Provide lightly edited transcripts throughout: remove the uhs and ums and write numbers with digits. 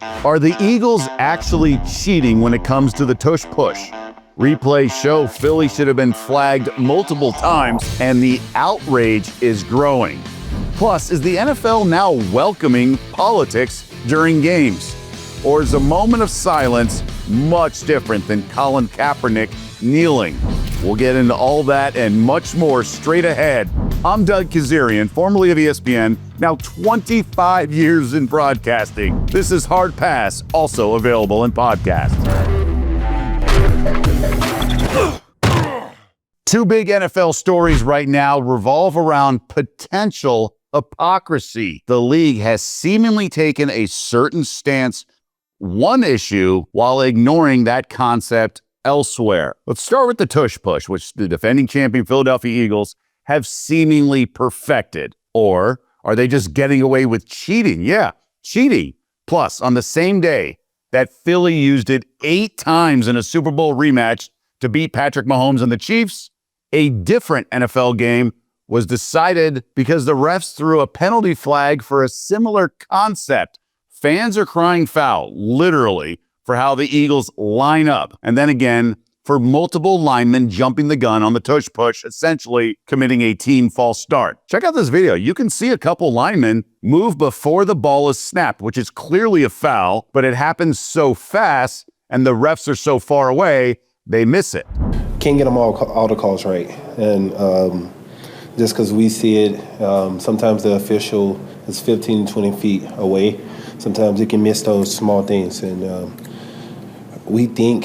Are the Eagles actually cheating when it comes to the tush push? Replays show Philly should have been flagged multiple times, and the outrage is growing. Plus, is the NFL now welcoming politics during games? Or is a moment of silence much different than Colin Kaepernick kneeling? We'll get into all that and much more straight ahead. I'm Doug Kezirian, formerly of ESPN, now 25 years in broadcasting. This is Hard Pass, also available in podcast. Two big NFL stories right now revolve around potential hypocrisy. The league has seemingly taken a certain stance, one issue, while ignoring that concept elsewhere. Let's start with the tush push, which the defending champion Philadelphia Eagles have seemingly perfected. Or are they just getting away with cheating? Yeah, cheating. Plus, on the same day that Philly used it 8 times in a Super Bowl rematch to beat Patrick Mahomes and the Chiefs, a different NFL game was decided because the refs threw a penalty flag for a similar concept. Fans are crying foul, literally, for how the Eagles line up. And then again, for multiple linemen jumping the gun on the tush push, essentially committing a team false start. Check out this video. You can see a couple linemen move before the ball is snapped, which is clearly a foul, but it happens so fast and the refs are so far away, they miss it. Can't get them all the calls right. And just because we see it, sometimes the official is 15 to 20 feet away. Sometimes he can miss those small things. And we think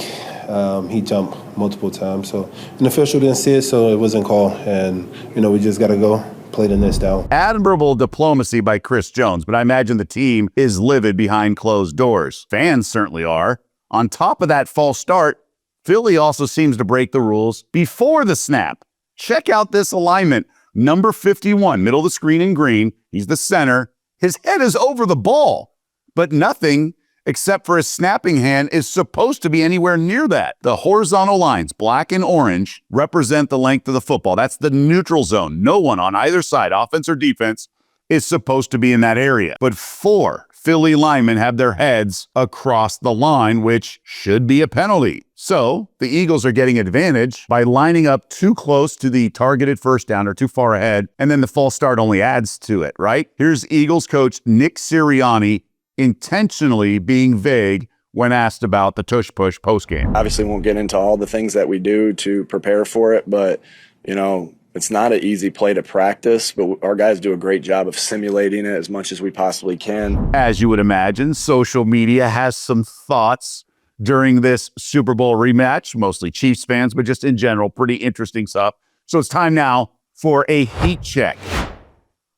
he jumped multiple times. So an official didn't see it, so it wasn't called. And, we just got to go play the next down. Admirable diplomacy by Chris Jones, but I imagine the team is livid behind closed doors. Fans certainly are. On top of that false start, Philly also seems to break the rules before the snap. Check out this alignment. Number 51, middle of the screen in green. He's the center. His head is over the ball, but nothing except for his snapping hand is supposed to be anywhere near that. The horizontal lines, black and orange, represent the length of the football. That's the neutral zone. No one on either side, offense or defense, is supposed to be in that area. But 4 Philly linemen have their heads across the line, which should be a penalty. So the Eagles are getting advantage by lining up too close to the targeted first down or too far ahead, and then the false start only adds to it, right? Here's Eagles coach Nick Sirianni intentionally being vague when asked about the tush push postgame. Obviously won't get into all the things that we do to prepare for it, but, it's not an easy play to practice, but our guys do a great job of simulating it as much as we possibly can. As you would imagine, social media has some thoughts during this Super Bowl rematch, mostly Chiefs fans, but just in general, pretty interesting stuff. So it's time now for a heat check.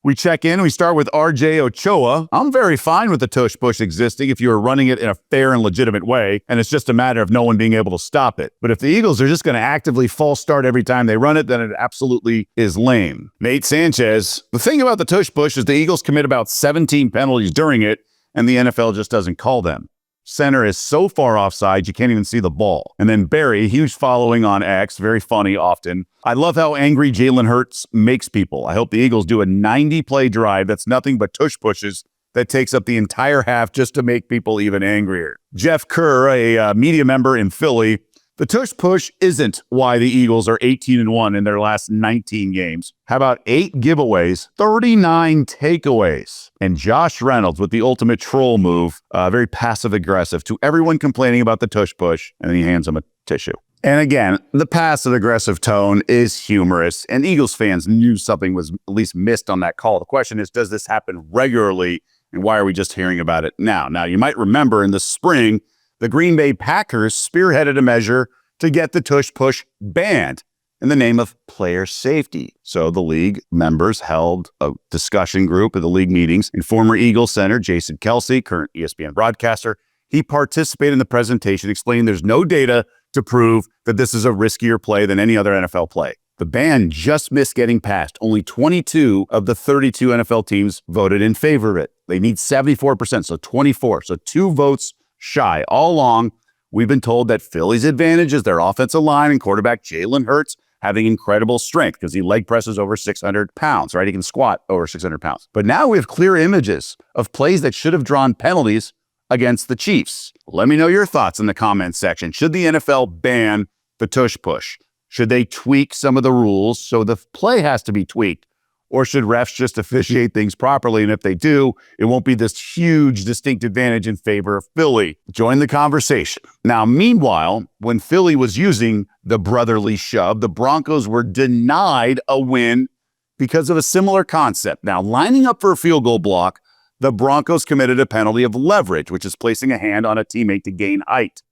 We check in, we start with RJ Ochoa. I'm very fine with the tush push existing if you are running it in a fair and legitimate way, and it's just a matter of no one being able to stop it. But if the Eagles are just going to actively false start every time they run it, then it absolutely is lame. Nate Sanchez, the thing about the tush push is the Eagles commit about 17 penalties during it, and the NFL just doesn't call them. Center is so far offside, you can't even see the ball. And then Barry, huge following on X, very funny often. I love how angry Jalen Hurts makes people. I hope the Eagles do a 90-play drive that's nothing but tush pushes that takes up the entire half just to make people even angrier. Jeff Kerr, a media member in Philly, the tush push isn't why the Eagles are 18-1 in their last 19 games. How about 8 giveaways, 39 takeaways? And Josh Reynolds with the ultimate troll move, very passive-aggressive to everyone complaining about the tush push, and then he hands them a tissue. And again, the passive-aggressive tone is humorous, and Eagles fans knew something was at least missed on that call. The question is, does this happen regularly, and why are we just hearing about it now? Now, you might remember in the spring, the Green Bay Packers spearheaded a measure to get the tush push banned in the name of player safety. So the league members held a discussion group at the league meetings, and former Eagles center Jason Kelce, current ESPN broadcaster, he participated in the presentation, explaining there's no data to prove that this is a riskier play than any other NFL play. The ban just missed getting passed. Only 22 of the 32 NFL teams voted in favor of it. They need 74%, so 24. So 2 votes shy. All along, we've been told that Philly's advantage is their offensive line and quarterback Jalen Hurts having incredible strength because he leg presses over 600 pounds, right? He can squat over 600 pounds. But now we have clear images of plays that should have drawn penalties against the Chiefs. Let me know your thoughts in the comments section. Should the NFL ban the tush push? Should they tweak some of the rules so the play has to be tweaked? Or should refs just officiate things properly? And if they do, it won't be this huge distinct advantage in favor of Philly. Join the conversation. Now, meanwhile, when Philly was using the brotherly shove, the Broncos were denied a win because of a similar concept. Now, lining up for a field goal block, the Broncos committed a penalty of leverage, which is placing a hand on a teammate to gain height.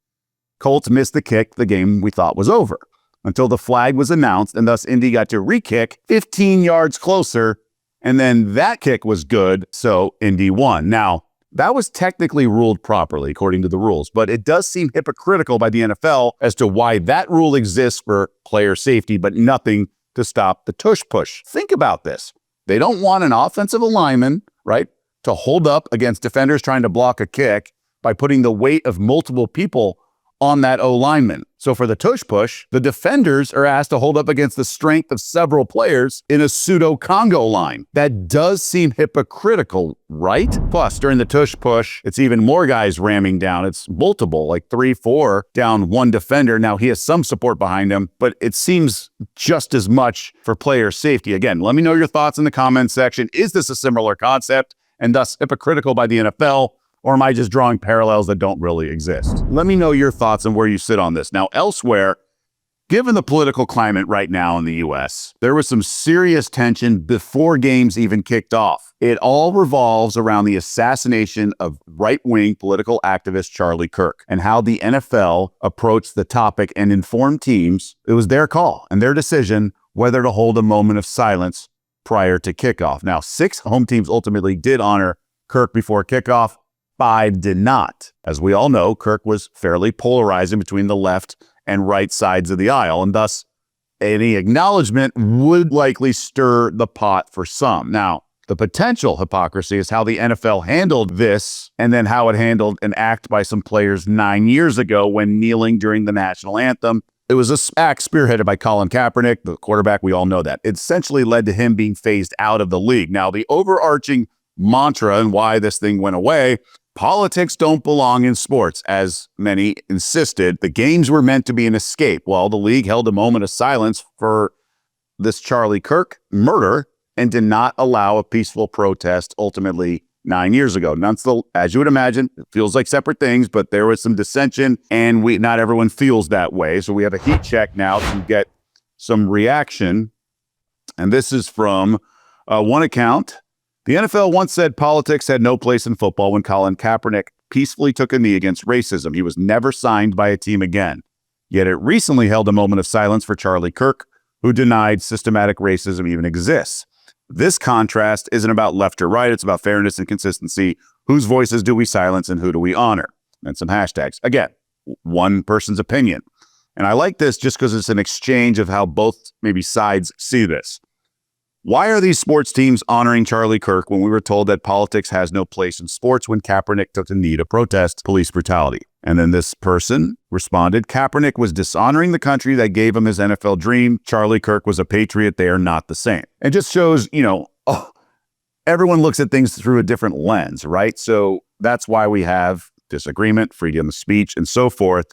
Colts missed the kick the game we thought was over, until the flag was announced, and thus Indy got to re-kick 15 yards closer, and then that kick was good, so Indy won. Now, that was technically ruled properly according to the rules, but it does seem hypocritical by the NFL as to why that rule exists for player safety, but nothing to stop the tush push. Think about this. They don't want an offensive lineman, right, to hold up against defenders trying to block a kick by putting the weight of multiple people on that O-lineman. So for the tush push, the defenders are asked to hold up against the strength of several players in a pseudo-Congo line. That does seem hypocritical, right? Plus, during the tush push, it's even more guys ramming down. It's multiple, like 3, 4 down one defender. Now, he has some support behind him, but it seems just as much for player safety. Again, let me know your thoughts in the comments section. Is this a similar concept and thus hypocritical by the NFL? Or am I just drawing parallels that don't really exist? Let me know your thoughts on where you sit on this. Now, elsewhere, given the political climate right now in the U.S., there was some serious tension before games even kicked off. It all revolves around the assassination of right-wing political activist Charlie Kirk and how the NFL approached the topic and informed teams it was their call and their decision whether to hold a moment of silence prior to kickoff. Now, 6 home teams ultimately did honor Kirk before kickoff. 5 did not. As we all know, Kirk was fairly polarizing between the left and right sides of the aisle, and thus any acknowledgement would likely stir the pot for some. Now, the potential hypocrisy is how the NFL handled this and then how it handled an act by some players 9 years ago when kneeling during the national anthem. It was a act spearheaded by Colin Kaepernick, the quarterback. We all know that. It essentially led to him being phased out of the league. Now, the overarching mantra and why this thing went away: politics don't belong in sports, as many insisted. The games were meant to be an escape. Well, the league held a moment of silence for this Charlie Kirk murder and did not allow a peaceful protest ultimately 9 years ago. As you would imagine, it feels like separate things, but there was some dissension, and not everyone feels that way. So we have a heat check now to get some reaction. And this is from one account. The NFL once said politics had no place in football when Colin Kaepernick peacefully took a knee against racism. He was never signed by a team again. Yet it recently held a moment of silence for Charlie Kirk, who denied systematic racism even exists. This contrast isn't about left or right. It's about fairness and consistency. Whose voices do we silence and who do we honor? And some hashtags. Again, one person's opinion. And I like this just because it's an exchange of how both maybe sides see this. Why are these sports teams honoring Charlie Kirk when we were told that politics has no place in sports when Kaepernick took a knee to protest police brutality? And then this person responded, Kaepernick was dishonoring the country that gave him his NFL dream. Charlie Kirk was a patriot. They are not the same. It just shows, everyone looks at things through a different lens, right? So that's why we have disagreement, freedom of speech, and so forth.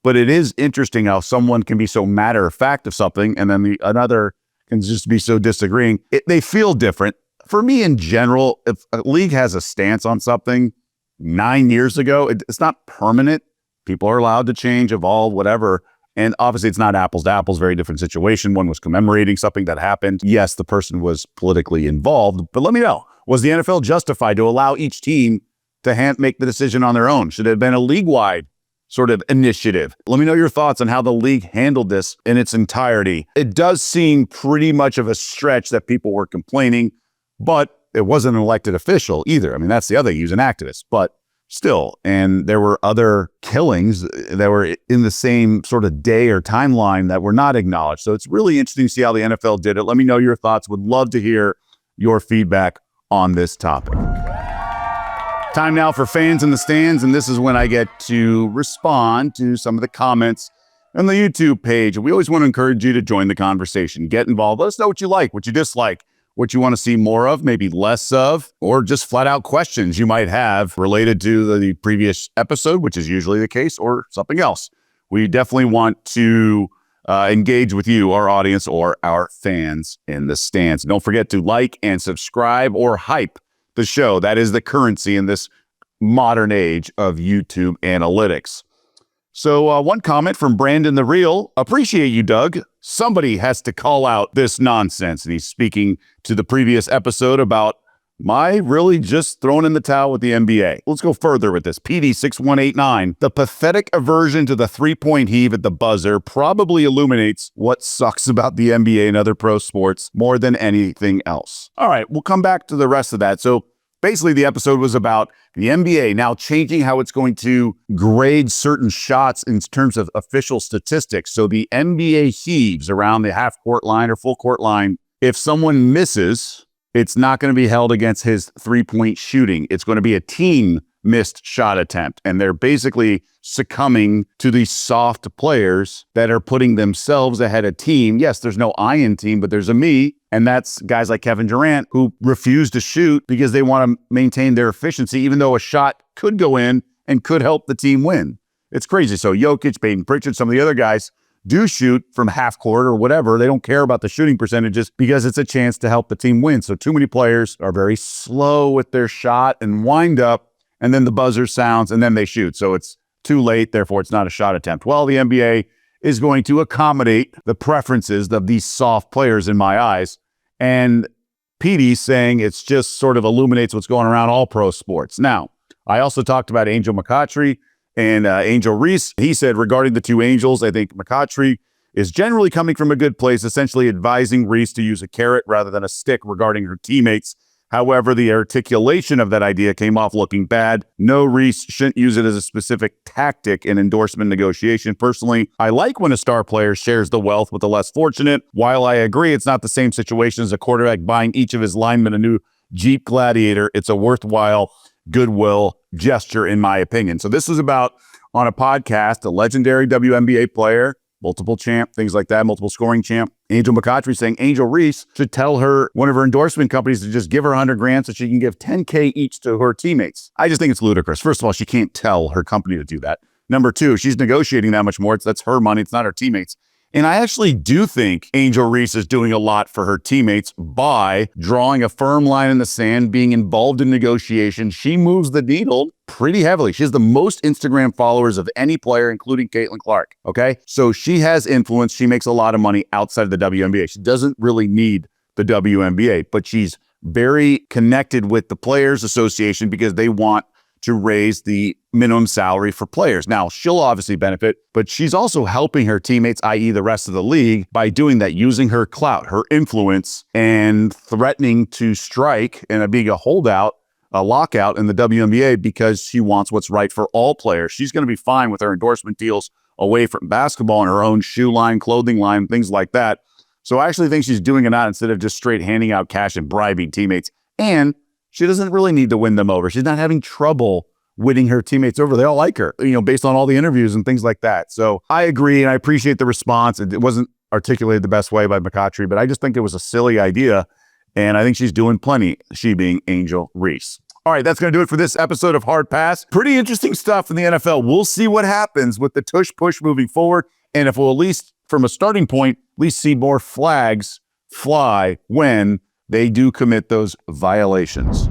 But it is interesting how someone can be so matter of fact of something, and then another can just be so disagreeing. They feel different. For me, in general, if a league has a stance on something 9 years ago, it's not permanent. People are allowed to change, evolve, whatever. And obviously, it's not apples to apples, very different situation. One was commemorating something that happened. Yes, the person was politically involved, but let me know, was the NFL justified to allow each team to make the decision on their own? Should it have been a league-wide sort of initiative? Let me know your thoughts on how the league handled this in its entirety. It does seem pretty much of a stretch that people were complaining, but it wasn't an elected official either. I mean, that's the other thing. He was an activist, but still. And there were other killings that were in the same sort of day or timeline that were not acknowledged. So it's really interesting to see how the NFL did it. Let me know your thoughts. Would love to hear your feedback on this topic. Time now for Fans in the Stands, and this is when I get to respond to some of the comments on the YouTube page. We always want to encourage you to join the conversation, get involved. Let us know what you like, what you dislike, what you want to see more of, maybe less of, or just flat out questions you might have related to the previous episode, which is usually the case, or something else. We definitely want to engage with you, our audience, or our fans in the stands. Don't forget to like and subscribe or hype the show. That is the currency in this modern age of YouTube analytics. So one comment from Brandon the Real. Appreciate you, Doug. Somebody has to call out this nonsense. And he's speaking to the previous episode about my really just throwing in the towel with the NBA. Let's go further with this. PD6189. The pathetic aversion to the three-point heave at the buzzer probably illuminates what sucks about the NBA and other pro sports more than anything else. All right, we'll come back to the rest of that. So basically, the episode was about the NBA now changing how it's going to grade certain shots in terms of official statistics. So the NBA heaves around the half-court line or full-court line. If someone misses, it's not going to be held against his three-point shooting. It's going to be a team missed shot attempt. And they're basically succumbing to these soft players that are putting themselves ahead of team. Yes, there's no I in team, but there's a me. And that's guys like Kevin Durant who refuse to shoot because they want to maintain their efficiency, even though a shot could go in and could help the team win. It's crazy. So Jokic, Peyton Pritchard, some of the other guys do shoot from half court or whatever. They don't care about the shooting percentages because it's a chance to help the team win. So too many players are very slow with their shot and wind up, and then the buzzer sounds and then they shoot. So it's too late. Therefore, it's not a shot attempt. Well, the NBA is going to accommodate the preferences of these soft players in my eyes. And Petey's saying it's just sort of illuminates what's going around all pro sports. Now, I also talked about Angel McCoughtry and Angel Reese. He said regarding the two Angels, I think McCoughtry is generally coming from a good place, essentially advising Reese to use a carrot rather than a stick regarding her teammates. However, the articulation of that idea came off looking bad. No, Reese shouldn't use it as a specific tactic in endorsement negotiation. Personally, I like when a star player shares the wealth with the less fortunate. While I agree it's not the same situation as a quarterback buying each of his linemen a new Jeep Gladiator, it's a worthwhile goodwill gesture, in my opinion. So this is about, on a podcast, a legendary WNBA player, multiple champ, things like that, multiple scoring champ, Angel McCoughtry, saying Angel Reese should tell her, one of her endorsement companies, to just give her $100,000 so she can give $10,000 each to her teammates. I just think it's ludicrous. First of all, she can't tell her company to do that. Number two, she's negotiating that much more. That's her money. It's not her teammates. And I actually do think Angel Reese is doing a lot for her teammates by drawing a firm line in the sand, being involved in negotiations. She moves the needle pretty heavily. She has the most Instagram followers of any player, including Caitlin Clark. Okay. So she has influence. She makes a lot of money outside of the WNBA. She doesn't really need the WNBA, but she's very connected with the Players Association because they want to raise the minimum salary for players. Now, she'll obviously benefit, but she's also helping her teammates, i.e. the rest of the league, by doing that, using her clout, her influence, and threatening to strike and being a holdout, a lockout in the WNBA because she wants what's right for all players. She's going to be fine with her endorsement deals away from basketball and her own shoe line, clothing line, things like that. So I actually think she's doing it out instead of just straight handing out cash and bribing teammates. And she doesn't really need to win them over. She's not having trouble winning her teammates over. They all like her, based on all the interviews and things like that. So I agree, and I appreciate the response. It wasn't articulated the best way by McCoughtry, but I just think it was a silly idea, and I think she's doing plenty, she being Angel Reese. All right, that's going to do it for this episode of Hard Pass. Pretty interesting stuff in the NFL. We'll see what happens with the tush push moving forward, and if we'll, at least from a starting point, at least see more flags fly when they do commit those violations.